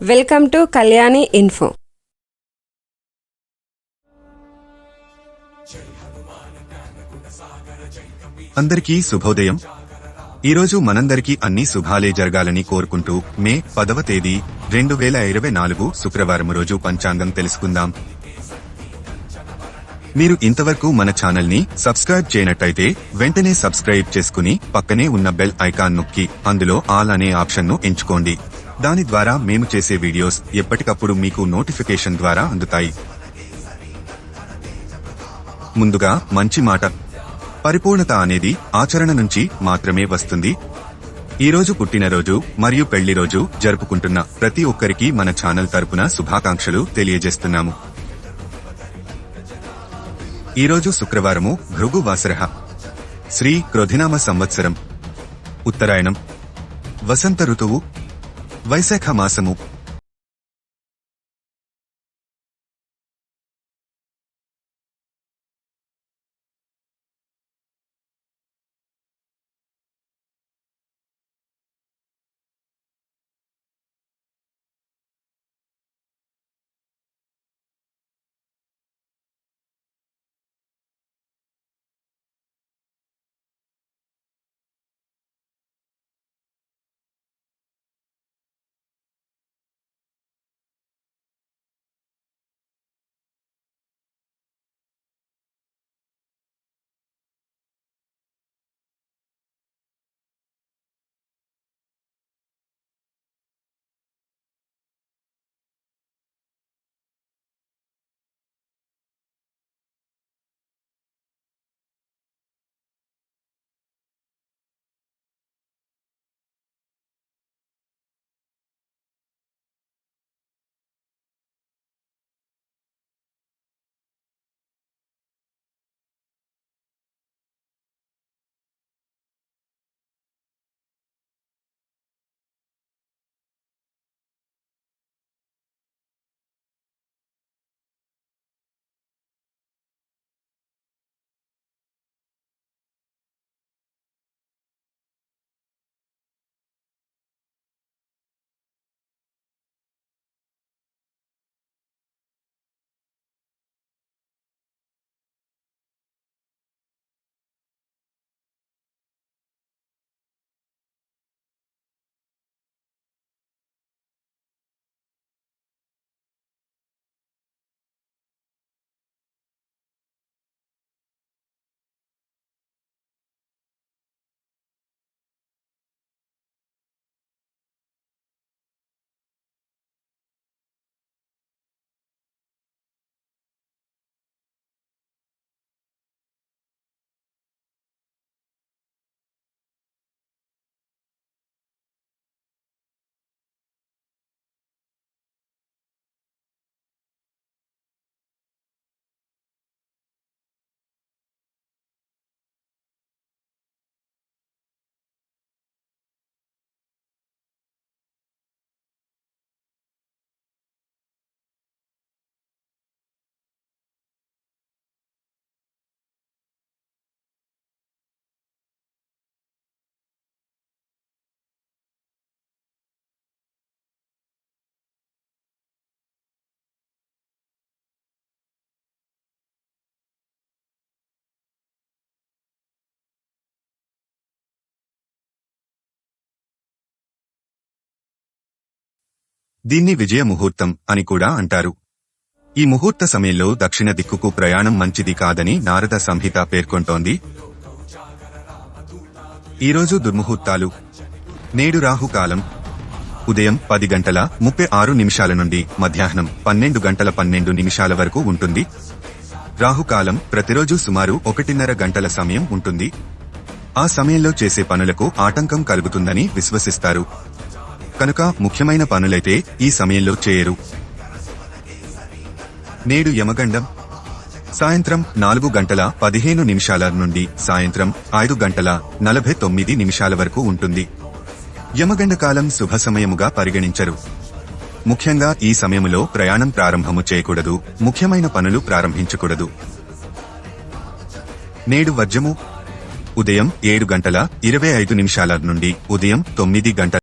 Welcome to Kalyani info. అందరికీ శుభోదయం. ఈరోజు మనందరికీ అన్ని శుభాలే జరగాలని కోరుకుంటూ మే 10వ తేదీ 2024 శుక్రవారం రోజు పంచాంగం తెలుసుకుందాం. మీరు ఇంతవరకు మన ఛానల్ ని సబ్స్క్రైబ్ చేయనట్టయితే వెంటనే సబ్స్క్రైబ్ చేసుకుని పక్కనే ఉన్న బెల్ ఐకాన్ నొక్కి అందులో ఆల్ అనే ఆప్షన్ ను ఎంచుకోండి. దాని ద్వారా మేము చేసే వీడియోస్ ఎప్పటికప్పుడు మీకు నోటిఫికేషన్ ద్వారా అందుతాయి. ముందుగా మంచి మాట. పరిపూర్ణత అనేది ఆచరణ నుంచి మాత్రమే వస్తుంది. ఈరోజు పుట్టినరోజు మరియు పెళ్లి రోజు జరుపుకుంటున్న ప్రతి ఒక్కరికి మన ఛానల్ తరపున శుభాకాంక్షలు తెలియజేస్తున్నాము. ఈరోజు శుక్రవారము, భృగు వాసరః, శ్రీ క్రోధినామ సంవత్సరం, ఉత్తరాయణం, వసంత ఋతువు, వైశాఖ మాసము. దీన్ని విజయ ముహూర్తం అని కూడా అంటారు. ఈ ముహూర్త సమయంలో దక్షిణ దిక్కుకు ప్రయాణం మంచిది కాదని నారద సంహిత పేర్కొంటోంది. ఈరోజు దుర్ముహూర్తాలు. నేడు రాహుకాలం ఉదయం 10:36 నుండి మధ్యాహ్నం 12:12 వరకు ఉంటుంది. రాహుకాలం ప్రతిరోజు సుమారు 1:30 గంటల సమయం ఉంటుంది. ఆ సమయంలో చేసే పనులకు ఆటంకం కలుగుతుందని విశ్వసిస్తారు. కనుక ముఖ్యమైన పనులైతే ఈ సమయంలో చేయరు. నేడు యమగండం సాయంత్రం 4:15 నుండి సాయంత్రం 5:49 వరకు ఉంటుంది. యమగండ కాలం శుభ సమయముగా పరిగణించరు. ముఖ్యంగా ఈ సమయములో ప్రయాణం ప్రారంభము చేయకూడదు, ముఖ్యమైన పనులు ప్రారంభించకూడదు. నేడు వర్జము ఉదయం 7:25 నుండి ఉదయం 9:00